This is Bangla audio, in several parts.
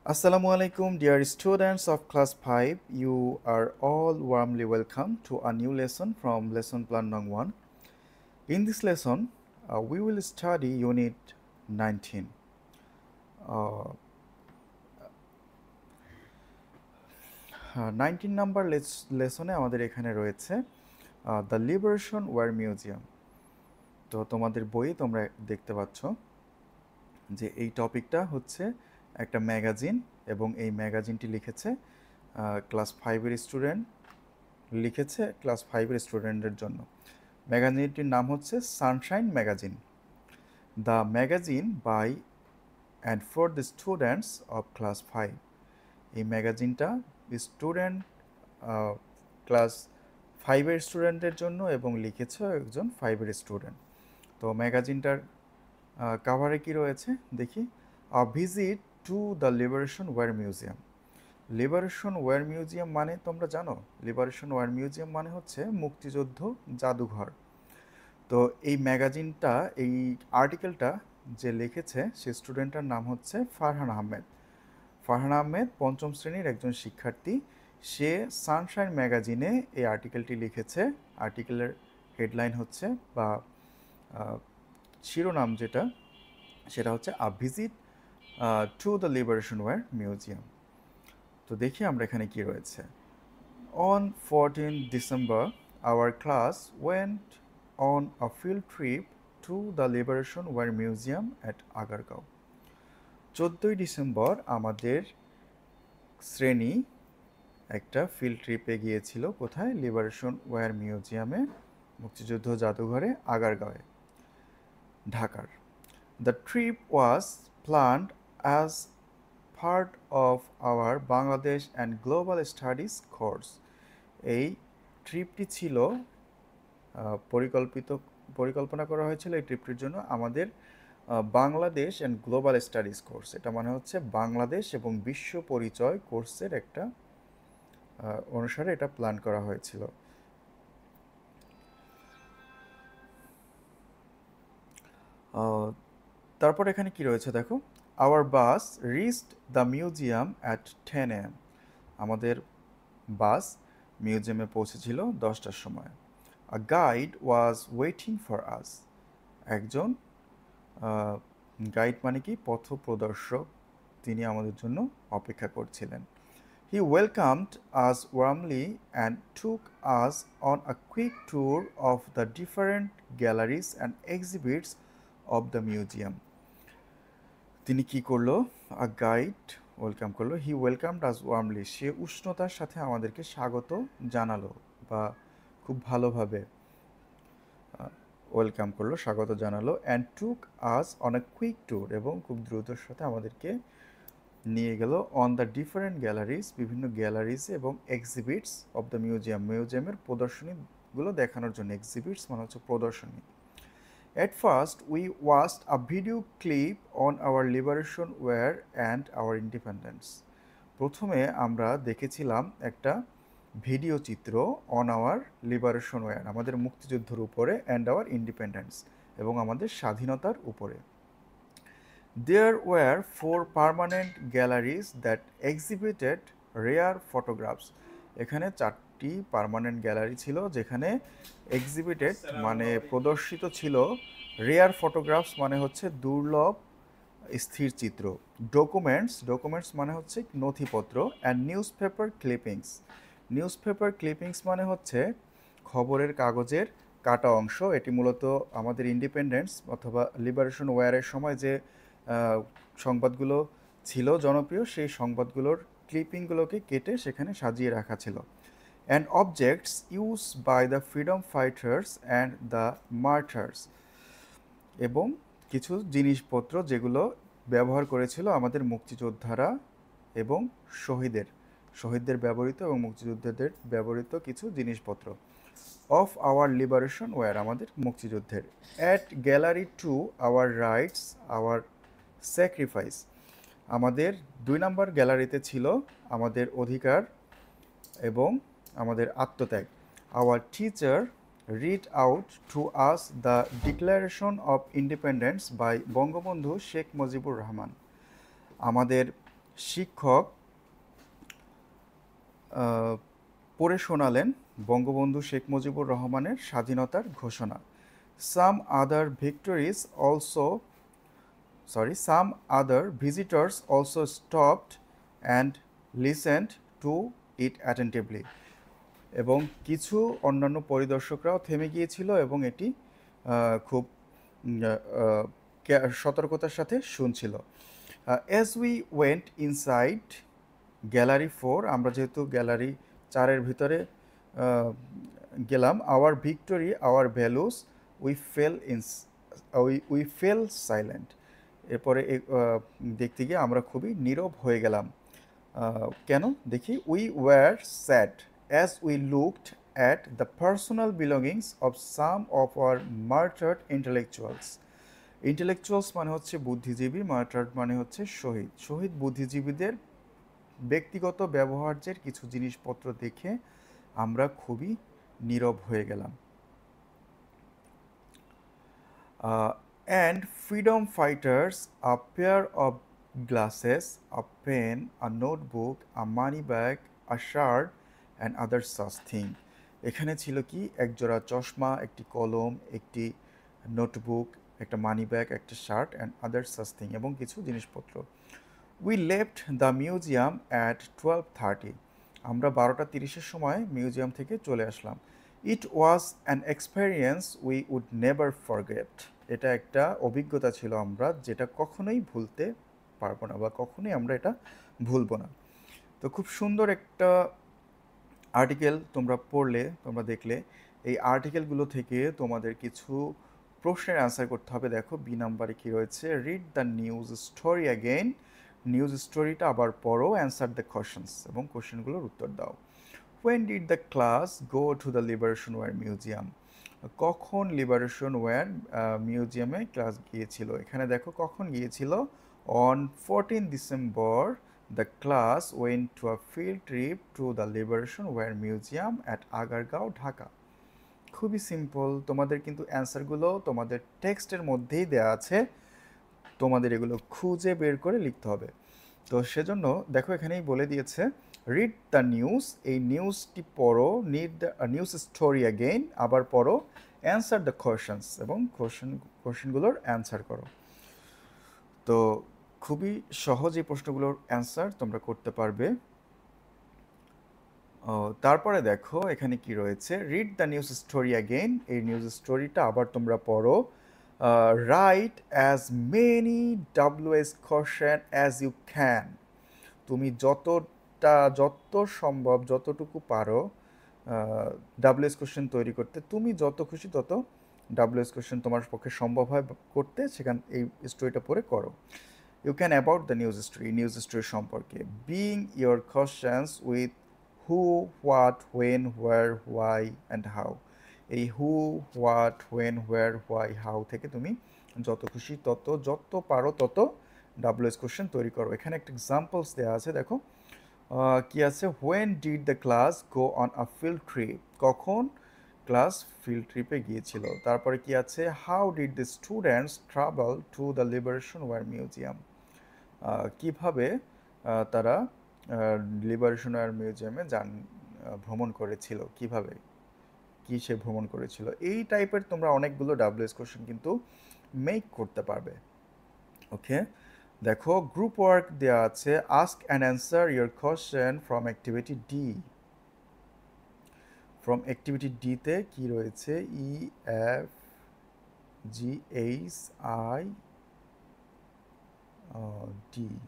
Assalamu alaikum, dear students of class 5. You are all warmly welcome to a new lesson from lesson plan number 1. In this lesson, we will study unit 19. 19 number লেসনে আমাদের এখানে রয়েছে দ্য লিবারেশন ওয়ার মিউজিয়াম। তো তোমাদের বই তোমরা দেখতে পাচ্ছ যে এই টপিকটা হচ্ছে একটা ম্যাগাজিন, এবং এই ম্যাগাজিনটি লিখেছে ক্লাস 5-এর স্টুডেন্ট লিখেছে ক্লাস 5-এর স্টুডেন্টদের জন্য। ম্যাগাজিনটির নাম হচ্ছে Sunshine magazine. The magazine by and for the students of class 5। এই ম্যাগাজিনটা স্টুডেন্ট ক্লাস 5-এর স্টুডেন্টদের জন্য এবং লিখেছে একজন 5-এর স্টুডেন্ট। তো ম্যাগাজিনটার কাভারে কি রয়েছে দেখি। A visit to the Liberation War Museum. Liberation War Museum মানে তোমরা জানো, লিবারেশন ওয়ার মিউজিয়াম মানে হচ্ছে মুক্তিযুদ্ধ জাদুঘর। তো এই ম্যাগাজিনটা, এই আর্টিকেলটা যে লিখেছে সে স্টুডেন্টটার নাম হচ্ছে ফারহান আহমেদ। ফারহান আহমেদ 5ম শ্রেণীর একজন শিক্ষার্থী। সে সানশাইন ম্যাগাজিনে এই আর্টিকেলটি লিখেছে। আর্টিকেলের হেডলাইন হচ্ছে বা শিরোনাম যেটা সেটা হচ্ছে a visit to the Liberation War Museum. তো দেখি আমরা এখানে কি রয়েছে। On 14 December, our class went on a field trip to the Liberation War Museum at Agargaon. 14 December আমাদের শ্রেণী একটা ফিল্ড ট্রিপে গিয়েছিল। কোথায়? লিবারেশন ওয়ার মিউজিয়ামে, মুক্তিযুদ্ধ জাদুঘরে আগারগাঁওয়ে, ঢাকার। The trip was planned as part of our Bangladesh and Global Studies course. এই ট্রিপটি ছিল পরিকল্পনা করা হয়েছিল এই ট্রিপটির জন্য আমাদের Bangladesh and global studies course. এটা মানে হচ্ছে বাংলাদেশ এবং বিশ্ব পরিচয় কোর্সের একটা অনুসারে এটা প্ল্যান করা হয়েছিল। তারপর এখানে কি রয়েছে দেখো। Our bus reached the museum at 10 AM। আমাদের বাস মিউজিয়ামে পৌঁছেছিল 10টার সময়। A guide was waiting for us. একজন গাইড মানে কি? পথপ্রদর্শক, তিনি আমাদের জন্য অপেক্ষা করছিলেন। He welcomed us warmly and took us on a quick tour of the different galleries and exhibits of the museum. তিনি কি করলো? আ গাইড ওয়েলকাম করলো। হি ওয়েলকামড আস ওয়ার্মলি, সে উষ্ণতার সাথে আমাদেরকে স্বাগত জানালো বা খুব ভালোভাবে ওয়েলকাম করলো, স্বাগত জানালো। And took us on a quick tour, এবং খুব দ্রুতর সাথে আমাদেরকে নিয়ে গেল অন দ্য ডিফারেন্ট গ্যালারিজ, বিভিন্ন গ্যালারিজ এবং এক্সিবিটস অফ দ্য মিউজিয়াম, মিউজিয়ামের প্রদর্শনীগুলো দেখানোর জন্য। এক্সিবিটস মানে হচ্ছে প্রদর্শনী। At first, we watched a video clip on our liberation war and our independence. প্রথমে আমরা দেখেছিলাম একটা ভিডিও চিত্র অন আওয়ার লিবারেশন ওয়ার, আমাদের মুক্তিযুদ্ধের উপরে, অ্যান্ড আওয়ার ইন্ডিপেন্ডেন্স, এবং আমাদের স্বাধীনতার উপরে। There were 4 permanent galleries that exhibited rare photographs. এখানে 4টি পার্মানেন্ট গ্যালারি ছিল যেখানে এক্সিবিটেড মানে প্রদর্শিত ছিল, রেয়ার ফটোগ্রাফস মানে হচ্ছে দুর্লভ স্থির চিত্র, ডকুমেন্টস মানে হচ্ছে নথিপত্র, অ্যান্ড নিউজ পেপার ক্লিপিংস মানে হচ্ছে খবরের কাগজের কাটা অংশ। এটি মূলত আমাদের ইন্ডিপেন্ডেন্স অথবা লিবারেশন ওয়ারের সময় যে সংবাদগুলো ছিল জনপ্রিয়, সেই সংবাদগুলোর ক্লিপিংগুলোকে কেটে সেখানে সাজিয়ে রাখা ছিল। And objects use by the freedom fighters and the martyrs, এবং কিছু জিনিসপত্র যেগুলো ব্যবহার করেছিল আমাদের মুক্তিযোদ্ধারা এবং শহীদদের ব্যবহৃত এবং মুক্তিযোদ্ধাদের ব্যবহৃত কিছু জিনিসপত্র। অফ আওয়ার লিবারেশন ওয়ার, আমাদের মুক্তিযুদ্ধের। At gallery 2 our rights our sacrifice, আমাদের 2 নম্বর গ্যালারিতে ছিল আমাদের অধিকার এবং আমাদের আত্মত্যাগ। Our teacher read out to us the Declaration of Independence by Bangabandhu Sheikh Mujibur Rahman. আমাদের শিক্ষক পড়ে শোনালেন বঙ্গবন্ধু শেখ মুজিবুর রহমানের স্বাধীনতার ঘোষণা। Some other victories also, some other visitors also stopped and listened to it attentively. এবং কিছু অন্যান্য পরিদর্শকরাও থেমে গিয়েছিল এবং এটি খুব সতর্কতার সাথে শুনছিল। As we went inside gallery 4, আমরা যেহেতু গ্যালারি 4-এর ভিতরে গেলাম, our victory, our values, we fell silent. এরপরে দেখতে গিয়ে আমরা খুবই নীরব হয়ে গেলাম। কেন দেখি, we were sad as we looked at the personal belongings of some of our মার্টার্ড intellectuals. Intellectuals মানে হচ্ছে বুদ্ধিজীবী, মার্টার্ড মানে হচ্ছে শহীদ। শহীদ বুদ্ধিজীবীদের ব্যক্তিগত ব্যবহার্যের কিছু জিনিসপত্র দেখে আমরা খুবই নীরব হয়ে গেলাম। And freedom fighters, a pair of glasses, a pen, a notebook, a money bag, a shirt and other such thing. এখানে ছিল কি, একজোড়া চশমা, একটি কলম, একটি নোটবুক, একটা মানি ব্যাগ, একটা shirt and other such thing, এবং কিছু জিনিসপত্র। We left the museum at 12:30। আমরা 12:30-এর সময় মিউজিয়াম থেকে চলে আসলাম। It was an experience we would never forget. এটা একটা অভিজ্ঞতা ছিল আমরা যেটা কখনোই ভুলতে পারবো না, বা কখনোই আমরা এটা ভুলবো না। তো খুব সুন্দর একটা আর্টিকেল তোমরা পড়লে, তোমরা দেখলে, এই আর্টিকেলগুলো থেকে তোমাদের কিছু প্রশ্নের অ্যান্সার করতে হবে। দেখো বি নাম্বারে কী রয়েছে, read the news story again, news স্টোরিটা আবার পড়ো, অ্যান্সার দ্য কোশ্চেন্স, এবং কোশ্চেনগুলোর উত্তর দাও। When did the class go to the Liberation wire Museum, কখন লিবারেশন ওয়্যার মিউজিয়ামে ক্লাস গিয়েছিল। এখানে দেখো কখন গিয়েছিল, on 14 December the class went to a field trip to the Liberation War Museum at Agargaon, Dhaka. খুবই সিম্পল, তোমাদের কিন্তু অ্যান্সারগুলো তোমাদের টেক্সটের মধ্যেই দেওয়া আছে, তোমাদের এগুলো খুঁজে বের করে লিখতে হবে। তো সেজন্য দেখো এখানেই বলে দিয়েছে, রিড দ্য নিউজ, এই নিউজটি পড়ো, নিউজ স্টোরি অ্যাগেইন, আবার পড়ো, অ্যান্সার দ্য কোশ্চেন্স, এবং কোশ্চেনগুলোর অ্যান্সার করো। তো খুবই সহজ এই প্রশ্নগুলোর অ্যান্সার তোমরা করতে পারবে। তারপরে দেখো এখানে কি রয়েছে, read the news story again, এই নিউজ স্টোরিটা আবার তোমরা পড়ো। Write as many WS question as you can, তুমি যত সম্ভব, যতটুকু পারো WS কোশ্চেন তৈরি করতে, তুমি যত খুশি তত WS কোশ্চেন তোমার পক্ষে সম্ভব হয় করতে, সেখান এই স্টোরিটা পড়ে করো। You can about the news story সম্পর্কে, being your questions with who, what, when, where, why and how. এই who, what, when, where, why, how থেকে তুমি যত খুশি তত, যত পারো তত WS কোশ্চেন তৈরি করো। এখানে একটা এক্সাম্পলস দেওয়া আছে, দেখো কি আছে, when did the class go on a field trip, কখন ক্লাস ফিল্ড ট্রিপে গিয়েছিল। তারপরে কি আছে, how did the students travel to the Liberation wire Museum, কিভাবে তারা লিবারেশন ওয়্যার মিউজিয়ামে ভ্রমণ করেছিল, কিভাবে, কি সে ভ্রমণ করেছিল। এই টাইপের তোমরা অনেকগুলো WS কোশ্চেন কিন্তু মেক করতে পারবে। ওকে, দেখো গ্রুপ ওয়ার্ক দেওয়া আছে, ask and answer your question from activity D. From activity ডিতে কি রয়েছে, EFGHID।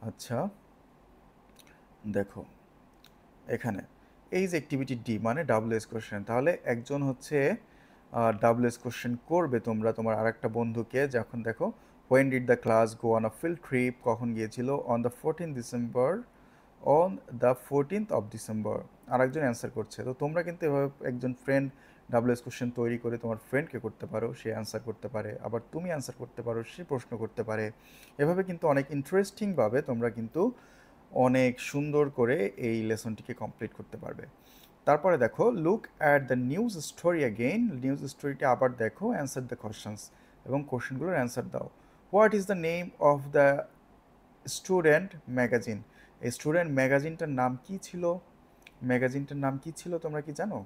আচ্ছা দেখো এখানে এই যে অ্যাক্টিভিটি ডি মানে WS কোশ্চেন, তাহলে একজন হচ্ছে WS কোশ্চেন করবে তোমরা তোমার আরেকটা বন্ধুকে, যখন দেখো when did the class go on a field trip, কখন গিয়েছিল, on the 14 December, on the 14th of December, আরেকজন অ্যান্সার করছে। তো তোমরা কিন্তু এভাবে একজন ফ্রেন্ড WS কোশ্চেন তৈরি করে তোমার ফ্রেন্ডকে করতে পারো, সে অ্যান্সার করতে পারে, আবার তুমি অ্যান্সার করতে পারো, সে প্রশ্ন করতে পারে। এভাবে কিন্তু অনেক ইন্টারেস্টিংভাবে তোমরা কিন্তু অনেক সুন্দর করে এই লেসনটিকে কমপ্লিট করতে পারবে। তারপরে দেখো look at the news story again, news স্টোরিটা আবার দেখো, অ্যান্সার দ্য কোশ্চেন্স, এবং কোশ্চেনগুলোর অ্যান্সার দাও। What is the name of the student magazine. এই স্টুডেন্ট ম্যাগাজিনটার নাম কি ছিল? ম্যাগাজিনটার নাম কি ছিল তোমরা কি জানো?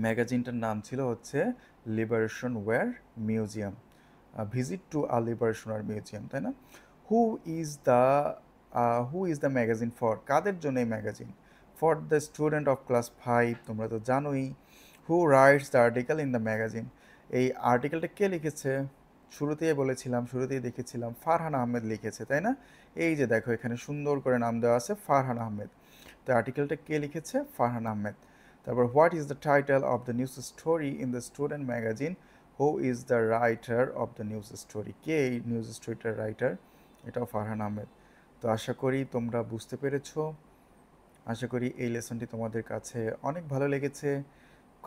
ম্যাগাজিনটার নাম ছিল হচ্ছে liberation wire museum. Visit to a liberation wire museum, তাই না? Who is the who is the magazine for, কাদের জন্য এই magazine? For the student of class 5, তোমরা তো জানোই। Who writes the article in the magazine, এই আর্টিকেলটা কে লিখেছে? শুরুতেই বলেছিলাম, শুরুতেই দেখেছিলাম ফারহান আহমেদ লিখেছে, তাই না? এই যে দেখো এখানে সুন্দর করে নাম দেওয়া আছে ফারহান আহমেদ। তো আর্টিকেলটা কে লিখেছে? ফারহান আহমেদ। তারপর what is the title of the news story in the student magazine? Who is the writer of the news story? কে এই নিউজ স্টোরিটার রাইটার? এটাও ফারহান আহমেদ। তো আশা করি তোমরা বুঝতে পেরেছো। আশা করি এই লেসনটি তোমাদের কাছে অনেক ভালো লেগেছে।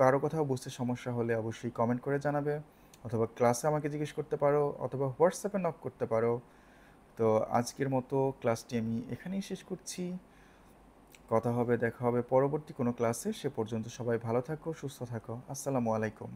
কারো কোথাও বুঝতে সমস্যা হলে অবশ্যই কমেন্ট করে জানাবে, অথবা ক্লাসে আমাকে জিজ্ঞেস করতে পারো, অথবা হোয়াটসঅ্যাপে নক করতে পারো। তো আজকের মতো ক্লাসটি আমি এখানেই শেষ করছি। কথা হবে, দেখা হবে পরবর্তী কোনো ক্লাসে। সে পর্যন্ত সবাই ভালো থাকো, সুস্থ থাকো। আসসালামু আলাইকুম।